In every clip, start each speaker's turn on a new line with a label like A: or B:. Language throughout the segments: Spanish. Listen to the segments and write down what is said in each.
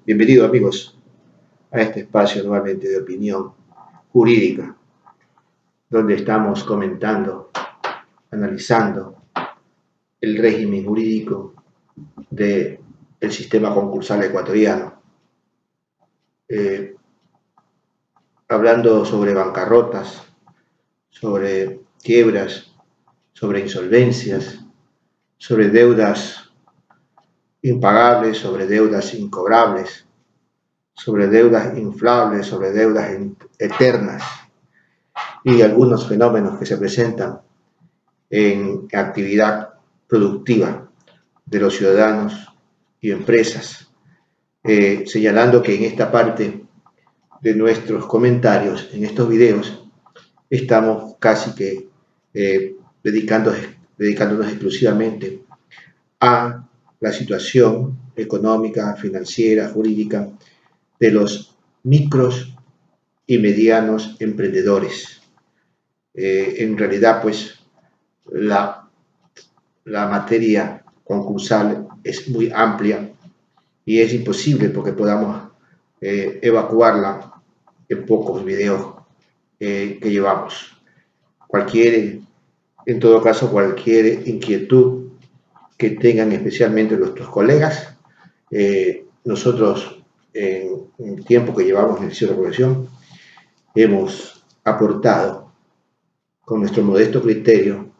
A: Bienvenidos amigos a este espacio nuevamente de opinión jurídica, donde estamos comentando, analizando el régimen jurídico del sistema concursal ecuatoriano, hablando sobre bancarrotas, sobre quiebras, sobre insolvencias, sobre deudas impagables, sobre deudas incobrables, sobre deudas inflables, sobre deudas eternas y algunos fenómenos que se presentan en actividad productiva de los ciudadanos y empresas, señalando que en esta parte de nuestros comentarios, en estos videos, estamos casi que dedicándonos exclusivamente a la situación económica, financiera, jurídica de los micros y medianos emprendedores. En realidad, pues, la materia concursal es muy amplia y es imposible porque podamos evacuarla en pocos videos que llevamos. En todo caso, cualquier inquietud que tengan especialmente nuestros colegas, nosotros en el tiempo que llevamos en el ejercicio de la profesión hemos aportado con nuestro modesto criterio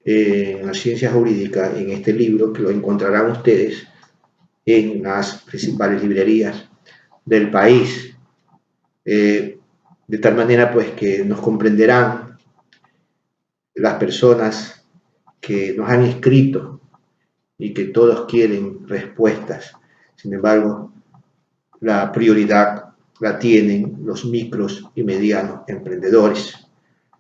A: en la ciencia jurídica, en este libro que lo encontrarán ustedes en las principales librerías del país, de tal manera pues que nos comprenderán las personas que nos han inscrito y que todos quieren respuestas. Sin embargo, la prioridad la tienen los micros y medianos emprendedores,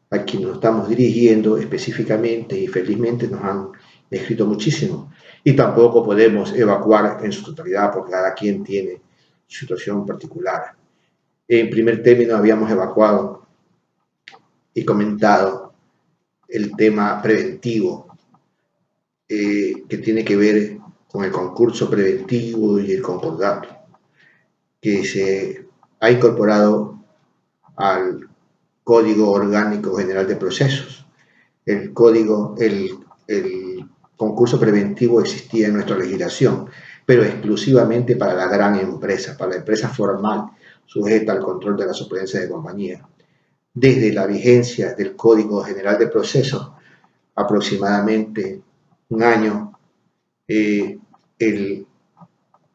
A: a quienes nos estamos dirigiendo específicamente y felizmente nos han escrito muchísimo. Y tampoco podemos evacuar en su totalidad porque cada quien tiene su situación particular. En primer término habíamos evacuado y comentado el tema preventivo, que tiene que ver con el concurso preventivo y el concordato, que se ha incorporado al Código Orgánico General de Procesos. El concurso preventivo existía en nuestra legislación, pero exclusivamente para la gran empresa, para la empresa formal, sujeta al control de la superintendencia de compañía. Desde la vigencia del Código General de Procesos, aproximadamente un año, el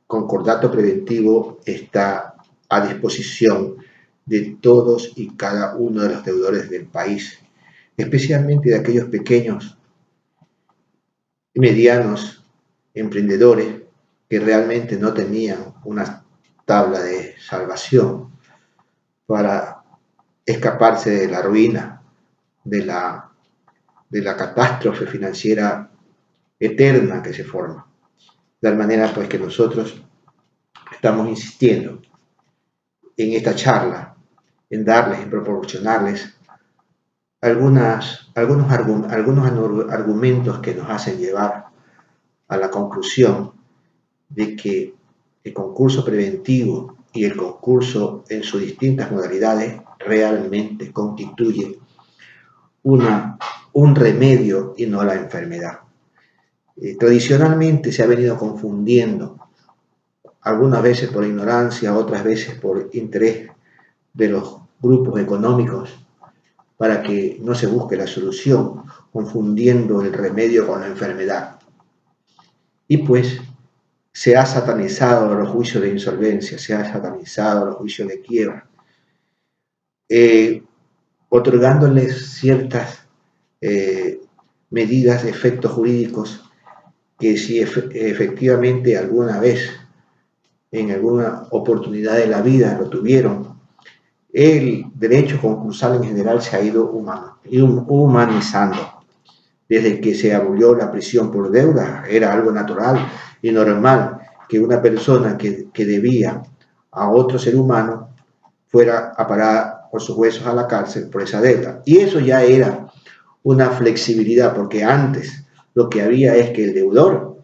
A: concordato preventivo está a disposición de todos y cada uno de los deudores del país, especialmente de aquellos pequeños y medianos emprendedores que realmente no tenían una tabla de salvación para escaparse de la ruina, de la catástrofe financiera eterna que se forma. De tal manera pues que nosotros estamos insistiendo en esta charla, en darles, en proporcionarles algunos argumentos que nos hacen llevar a la conclusión de que el concurso preventivo y el concurso en sus distintas modalidades realmente constituye un remedio y no la enfermedad. Tradicionalmente se ha venido confundiendo, algunas veces por ignorancia, otras veces por interés de los grupos económicos, para que no se busque la solución, confundiendo el remedio con la enfermedad. Y pues se ha satanizado los juicios de insolvencia, se ha satanizado los juicios de quiebra, otorgándoles ciertas medidas, efectos jurídicos que si efectivamente alguna vez, en alguna oportunidad de la vida lo tuvieron, el derecho concursal en general se ha ido humanizando. Desde que se abolió la prisión por deuda, era algo natural y normal que una persona que debía a otro ser humano fuera a parar por sus huesos a la cárcel por esa deuda. Y eso ya era una flexibilidad, porque antes lo que había es que el deudor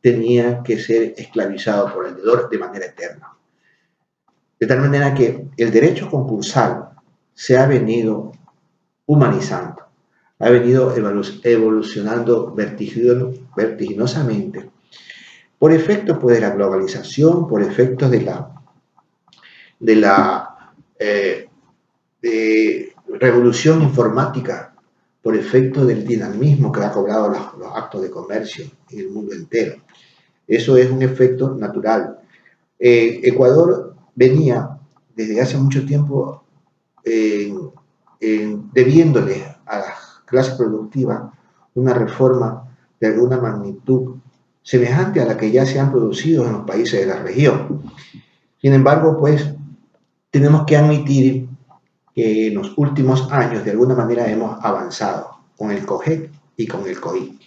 A: tenía que ser esclavizado por el deudor de manera eterna. De tal manera que el derecho concursal se ha venido humanizando, ha venido evolucionando vertiginosamente por efectos pues, de la globalización, por efectos de la revolución informática, por efectos del dinamismo que ha cobrado los actos de comercio en el mundo entero. Eso es un efecto natural. Ecuador venía desde hace mucho tiempo debiéndole a la clase productiva una reforma de alguna magnitud semejante a la que ya se han producido en los países de la región. Sin embargo, pues tenemos que admitir que en los últimos años de alguna manera hemos avanzado con el COGEC y con el COIC.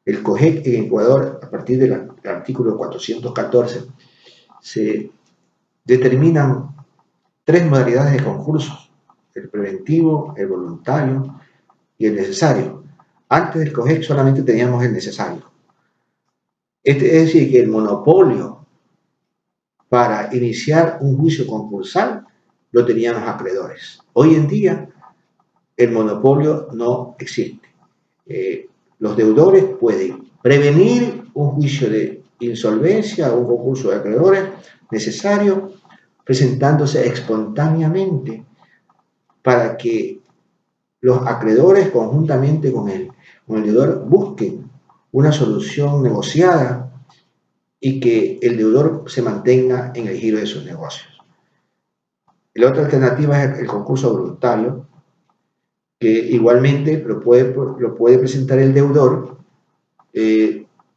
A: El COGEC en Ecuador, a partir del artículo 414, se determinan 3 modalidades de concursos: el preventivo, el voluntario y el necesario. Antes del COGEC solamente teníamos el necesario. Es decir, que el monopolio para iniciar un juicio concursal lo tenían los acreedores. Hoy en día el monopolio no existe. Los deudores pueden prevenir un juicio de insolvencia o un concurso de acreedores necesario presentándose espontáneamente para que los acreedores conjuntamente con el deudor busquen una solución negociada y que el deudor se mantenga en el giro de sus negocios. La otra alternativa es el concurso voluntario, que igualmente lo puede presentar el deudor,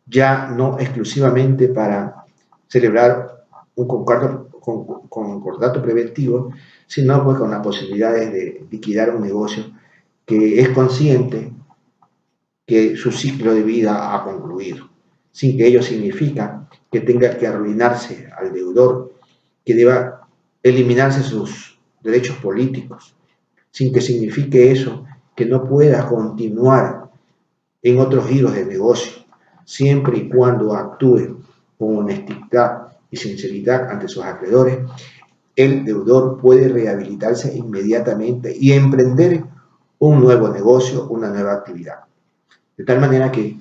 A: ya no exclusivamente para celebrar un concordato preventivo, sino pues con las posibilidades de liquidar un negocio que es consciente que su ciclo de vida ha concluido, sin que ello significa que tenga que arruinarse al deudor, que deba eliminarse sus derechos políticos, sin que signifique eso que no pueda continuar en otros giros de negocio, siempre y cuando actúe con honestidad y sinceridad ante sus acreedores. El deudor puede rehabilitarse inmediatamente y emprender un nuevo negocio, una nueva actividad. De tal manera que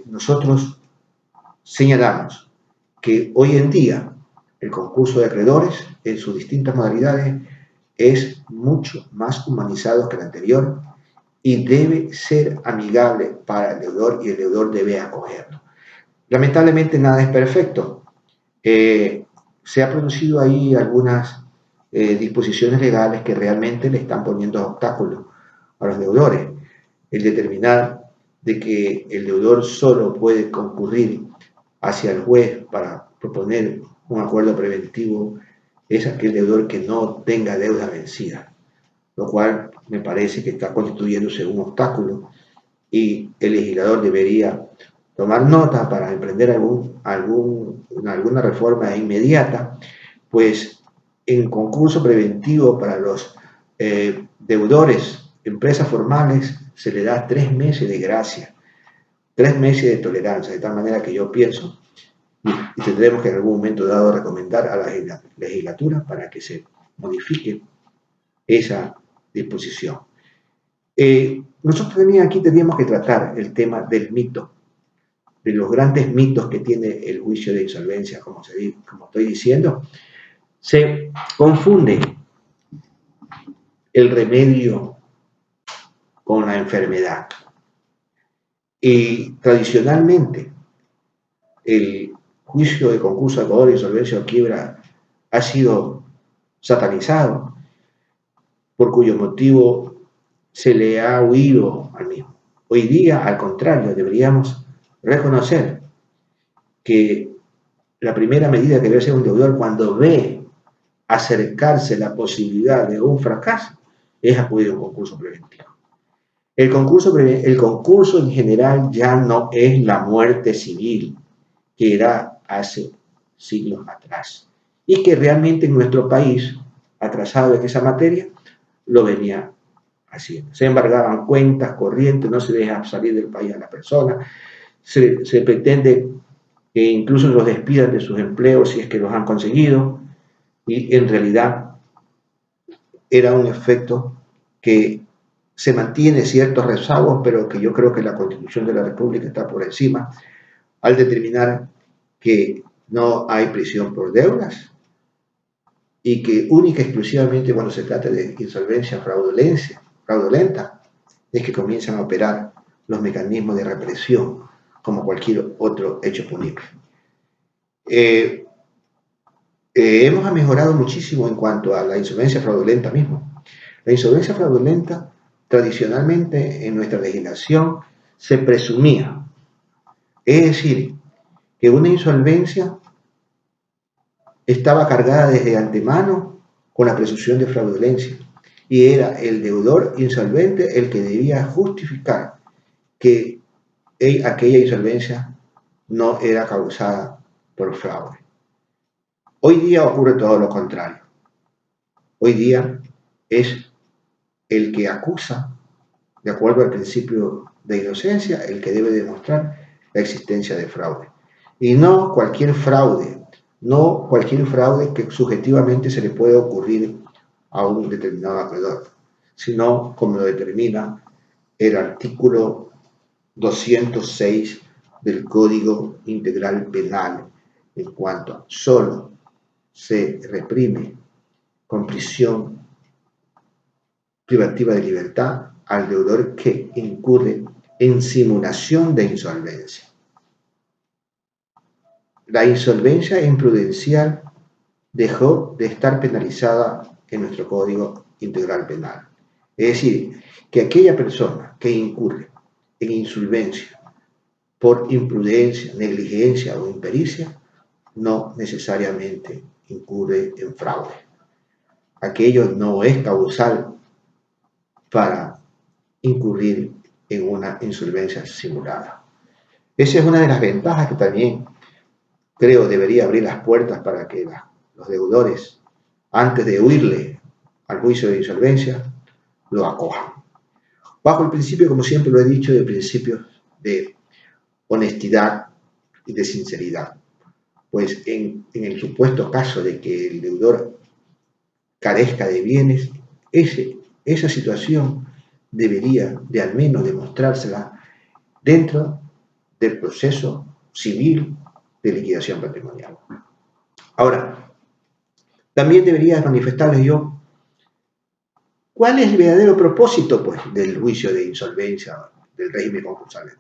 A: nosotros señalamos que hoy en día el concurso de acreedores en sus distintas modalidades es mucho más humanizado que el anterior y debe ser amigable para el deudor y el deudor debe acogerlo. Lamentablemente nada es perfecto. Se ha producido ahí algunas disposiciones legales que realmente le están poniendo obstáculos a los deudores. El determinar de que el deudor solo puede concurrir hacia el juez para proponer un acuerdo preventivo es aquel deudor que no tenga deuda vencida, lo cual me parece que está constituyéndose un obstáculo y el legislador debería tomar nota para emprender alguna reforma inmediata, pues en concurso preventivo para los deudores, empresas formales, se le da 3 meses de gracia, 3 meses de tolerancia, de tal manera que yo pienso y tendremos que en algún momento dado recomendar a la legislatura para que se modifique esa disposición. Nosotros también aquí teníamos que tratar el tema del mito, de los grandes mitos que tiene el juicio de insolvencia, como estoy diciendo. Se confunde el remedio con la enfermedad. Y tradicionalmente el juicio de concurso de acreedores, insolvencia o quiebra ha sido satanizado, por cuyo motivo se le ha huido al mismo. Hoy día, al contrario, deberíamos reconocer que la primera medida que debe hacer un deudor cuando ve acercarse la posibilidad de un fracaso es acudir a un concurso preventivo. El concurso en general ya no es la muerte civil que era hace siglos atrás y que realmente en nuestro país, atrasado en esa materia, lo venía haciendo. Se embargaban cuentas corrientes, no se deja salir del país a la persona, se pretende e incluso los despidan de sus empleos si es que los han conseguido, y en realidad era un efecto que se mantiene ciertos rezagos, pero que yo creo que la Constitución de la República está por encima, al determinar que no hay prisión por deudas y que única y exclusivamente cuando se trata de insolvencia fraudulenta es que comienzan a operar los mecanismos de represión como cualquier otro hecho punible. Hemos mejorado muchísimo en cuanto a la insolvencia fraudulenta mismo. La insolvencia fraudulenta, tradicionalmente en nuestra legislación, se presumía. Es decir, que una insolvencia estaba cargada desde antemano con la presunción de fraudulencia y era el deudor insolvente el que debía justificar que aquella insolvencia no era causada por fraude. Hoy día ocurre todo lo contrario. Hoy día es el que acusa, de acuerdo al principio de inocencia, el que debe demostrar la existencia de fraude. Y no cualquier fraude que subjetivamente se le puede ocurrir a un determinado acreedor, sino como lo determina el artículo 206 del Código Integral Penal, en cuanto a solo se reprime con prisión privativa de libertad al deudor que incurre en simulación de insolvencia. La insolvencia imprudencial dejó de estar penalizada en nuestro Código Integral Penal. Es decir, que aquella persona que incurre en insolvencia por imprudencia, negligencia o impericia no necesariamente incurre en fraude. Aquello no es causal para incurrir en una insolvencia simulada. Esa es una de las ventajas que también creo debería abrir las puertas para que los deudores, antes de huirle al juicio de insolvencia, lo acojan. Bajo el principio, como siempre lo he dicho, de principios de honestidad y de sinceridad. Pues en el supuesto caso de que el deudor carezca de bienes, esa situación debería de al menos demostrársela dentro del proceso civil de liquidación patrimonial. Ahora, también debería manifestarles yo cuál es el verdadero propósito pues, del juicio de insolvencia del régimen concursal.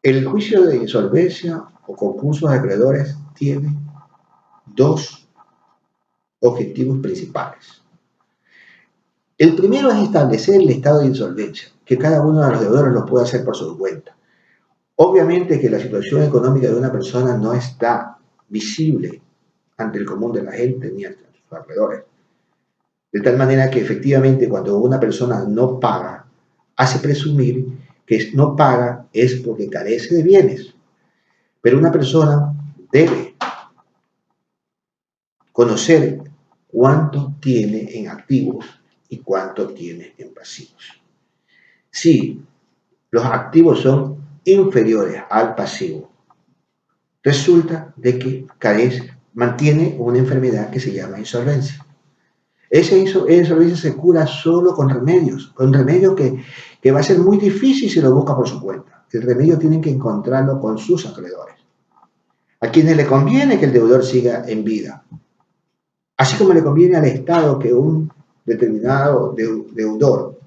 A: El juicio de insolvencia o concursos de acreedores tiene dos objetivos principales. El primero es establecer el estado de insolvencia, que cada uno de los deudores lo puede hacer por su cuenta. Obviamente que la situación económica de una persona no está visible ante el común de la gente ni ante sus acreedores. De tal manera que efectivamente cuando una persona no paga, hace presumir que no paga es porque carece de bienes. Pero una persona debe conocer cuánto tiene en activos y cuánto tiene en pasivos. Si los activos son inferiores al pasivo, resulta de que mantiene una enfermedad que se llama insolvencia. Esa insolvencia se cura solo con remedios que va a ser muy difícil si lo busca por su cuenta. El remedio tienen que encontrarlo con sus acreedores, a quienes le conviene que el deudor siga en vida. Así como le conviene al Estado que un determinado deudor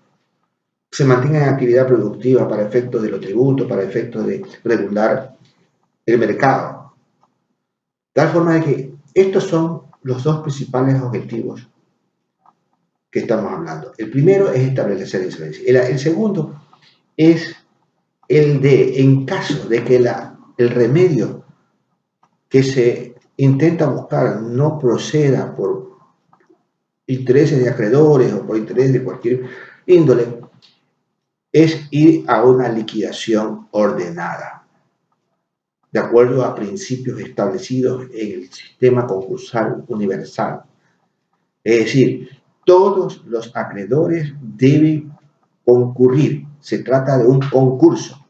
A: se mantenga en actividad productiva para efectos de los tributos, para efectos de regular el mercado. De tal forma de que estos son los dos principales objetivos que estamos hablando. El primero es establecer la insolvencia. El segundo es el de, en caso de que el remedio que se intenta buscar no proceda por intereses de acreedores o por intereses de cualquier índole, es ir a una liquidación ordenada, de acuerdo a principios establecidos en el sistema concursal universal. Es decir, todos los acreedores deben concurrir. Se trata de un concurso,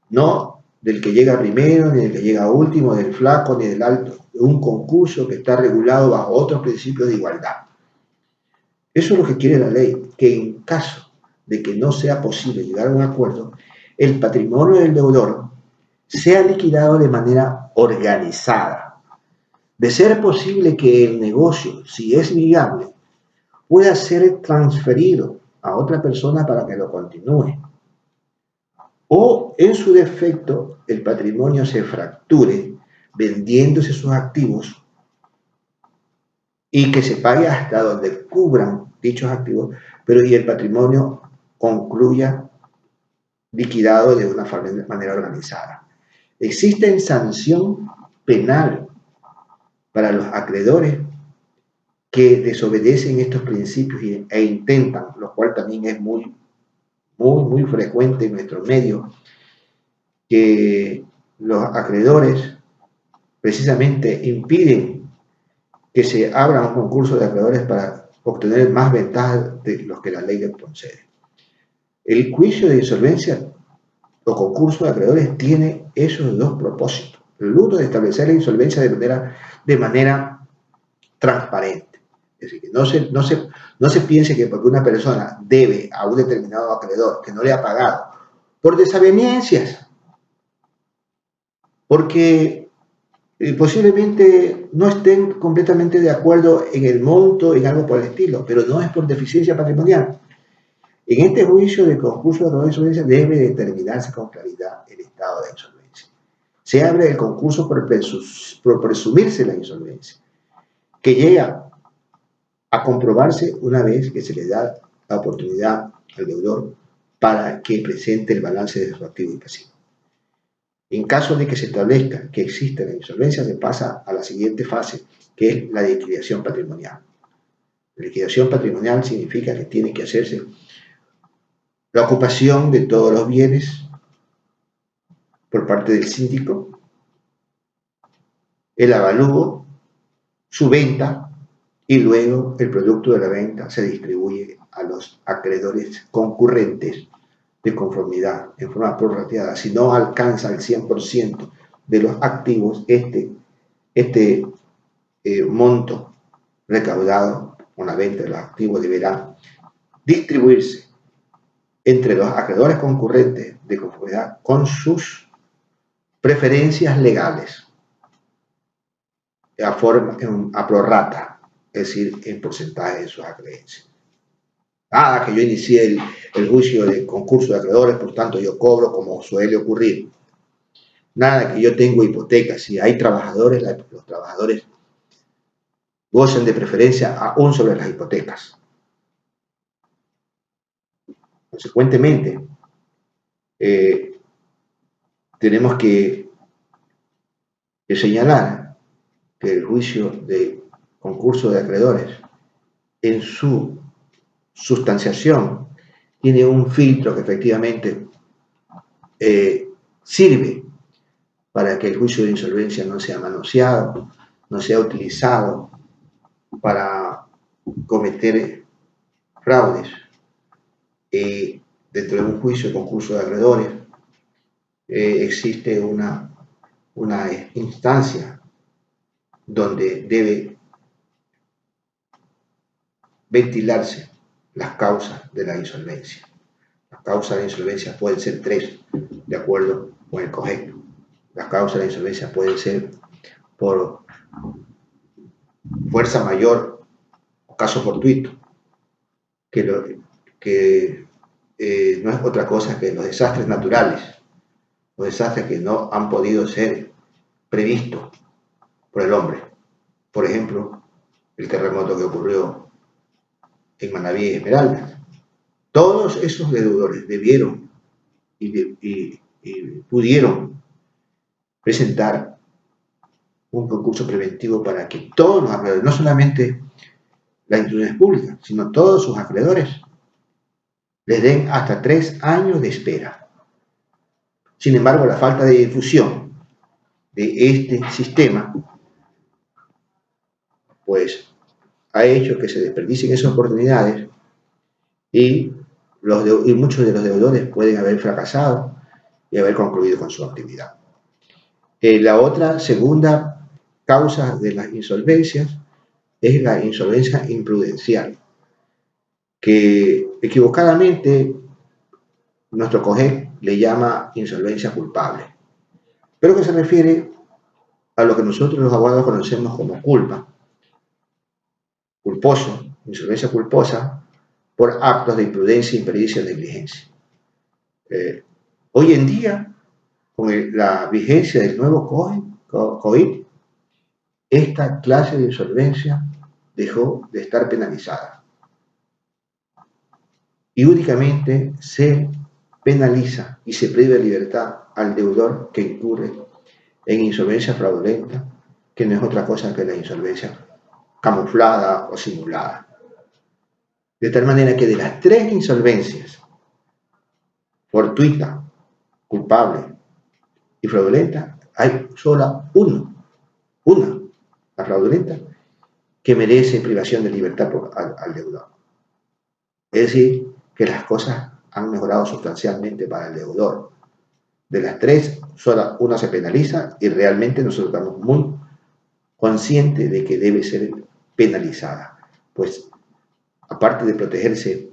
A: no del que llega primero, ni del que llega último, del flaco, ni del alto. Es un concurso que está regulado bajo otros principios de igualdad. Eso es lo que quiere la ley, que en caso de que no sea posible llegar a un acuerdo, el patrimonio del deudor sea liquidado de manera organizada. De ser posible que el negocio, si es viable, pueda ser transferido a otra persona para que lo continúe. O, en su defecto, el patrimonio se fracture vendiéndose sus activos y que se pague hasta donde cubran dichos activos, pero y el patrimonio concluya liquidado de una manera organizada. Existe sanción penal para los acreedores que desobedecen estos principios e intentan, lo cual también es muy frecuente en nuestro medio, que los acreedores precisamente impiden que se abra un concurso de acreedores para obtener más ventajas de los que la ley le concede. El juicio de insolvencia o concurso de acreedores tiene esos dos propósitos. El uno de establecer la insolvencia de manera transparente. Es decir, que no se piense que porque una persona debe a un determinado acreedor que no le ha pagado por desavenencias, porque posiblemente no estén completamente de acuerdo en el monto, en algo por el estilo, pero no es por deficiencia patrimonial. En este juicio de concurso de insolvencia debe determinarse con claridad el estado de insolvencia. Se abre el concurso por presumirse la insolvencia, que llega a comprobarse una vez que se le da la oportunidad al deudor para que presente el balance de su activo y pasivo. En caso de que se establezca que existe la insolvencia, se pasa a la siguiente fase, que es la liquidación patrimonial. La liquidación patrimonial significa que tiene que hacerse la ocupación de todos los bienes por parte del síndico, el avalúo, su venta, y luego el producto de la venta se distribuye a los acreedores concurrentes de conformidad en forma prorrateada. Si no alcanza el 100% de los activos, este monto recaudado con la venta de los activos deberá distribuirse entre los acreedores concurrentes de conformidad con sus preferencias legales a prorrata, es decir, en porcentaje de sus acreencias. Nada que yo inicié el juicio de concurso de acreedores, por tanto yo cobro como suele ocurrir. Nada que yo tengo hipotecas. Si hay trabajadores, los trabajadores gozan de preferencia aún sobre las hipotecas. Consecuentemente, tenemos que señalar que el juicio de concurso de acreedores en su sustanciación tiene un filtro que efectivamente sirve para que el juicio de insolvencia no sea manoseado, no sea utilizado para cometer fraudes. Dentro de un juicio de concurso de acreedores existe una instancia donde debe ventilarse las causas de la insolvencia. Las causas de la insolvencia pueden ser 3, de acuerdo con el COGEC. Las causas de la insolvencia pueden ser por fuerza mayor o caso fortuito, que no es otra cosa que los desastres naturales, los desastres que no han podido ser previstos por el hombre. Por ejemplo, el terremoto que ocurrió en Manabí y Esmeraldas. Todos esos deudores debieron y pudieron presentar un concurso preventivo para que todos los acreedores, no solamente las instituciones públicas, sino todos sus acreedores, les den hasta 3 años de espera. Sin embargo, la falta de difusión de este sistema, pues, ha hecho que se desperdicien esas oportunidades y muchos de los deudores pueden haber fracasado y haber concluido con su actividad. La otra segunda causa de las insolvencias es la insolvencia imprudencial, que equivocadamente nuestro COGEC le llama insolvencia culpable, pero que se refiere a lo que nosotros los abogados conocemos como culpa, culposo, insolvencia culposa, por actos de imprudencia, impericia o negligencia. Hoy en día, con la vigencia del nuevo COIP, esta clase de insolvencia dejó de estar penalizada y únicamente se penaliza y se priva de libertad al deudor que incurre en insolvencia fraudulenta, que no es otra cosa que la insolvencia camuflada o simulada. De tal manera que de las tres insolvencias, fortuita, culpable y fraudulenta, hay solo una, la fraudulenta, que merece privación de libertad al deudor. Es decir, que las cosas han mejorado sustancialmente para el deudor. De las tres, solo una se penaliza y realmente nosotros estamos muy conscientes de que debe ser penalizada. Pues, aparte de protegerse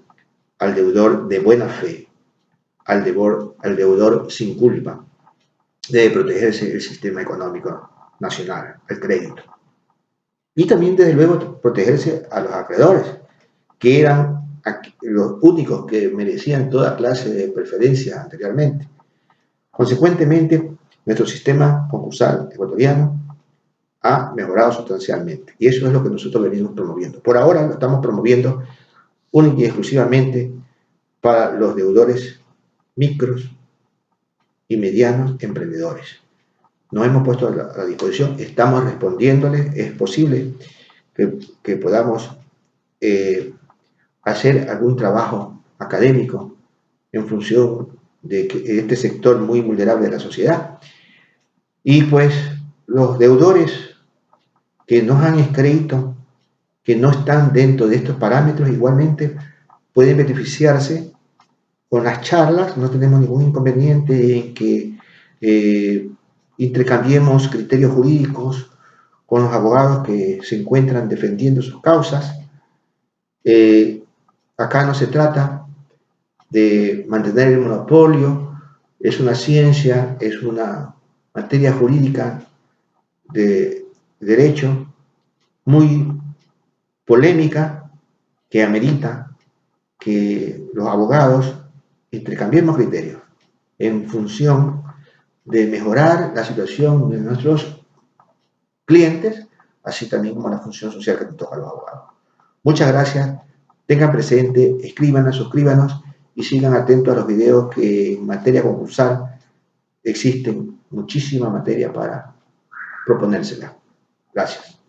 A: al deudor de buena fe, al deudor sin culpa, debe protegerse el sistema económico nacional, el crédito. Y también, desde luego, protegerse a los acreedores, que eran los únicos que merecían toda clase de preferencia anteriormente. Consecuentemente, nuestro sistema concursal ecuatoriano ha mejorado sustancialmente y eso es lo que nosotros venimos promoviendo. Por ahora lo estamos promoviendo única y exclusivamente para los deudores micros y medianos emprendedores. Nos hemos puesto a la disposición, estamos respondiéndoles, es posible que podamos hacer algún trabajo académico en función de este sector muy vulnerable de la sociedad. Y pues los deudores que no han escrito, que no están dentro de estos parámetros, igualmente pueden beneficiarse con las charlas. No tenemos ningún inconveniente en que intercambiemos criterios jurídicos con los abogados que se encuentran defendiendo sus causas. Acá no se trata de mantener el monopolio, es una ciencia, es una materia jurídica de derecho muy polémica que amerita que los abogados intercambiemos criterios en función de mejorar la situación de nuestros clientes, así también como la función social que nos toca a los abogados. Muchas gracias, tengan presente, escríbanos, suscríbanos y sigan atentos a los videos que en materia concursal existen muchísima materia para proponérsela. Gracias.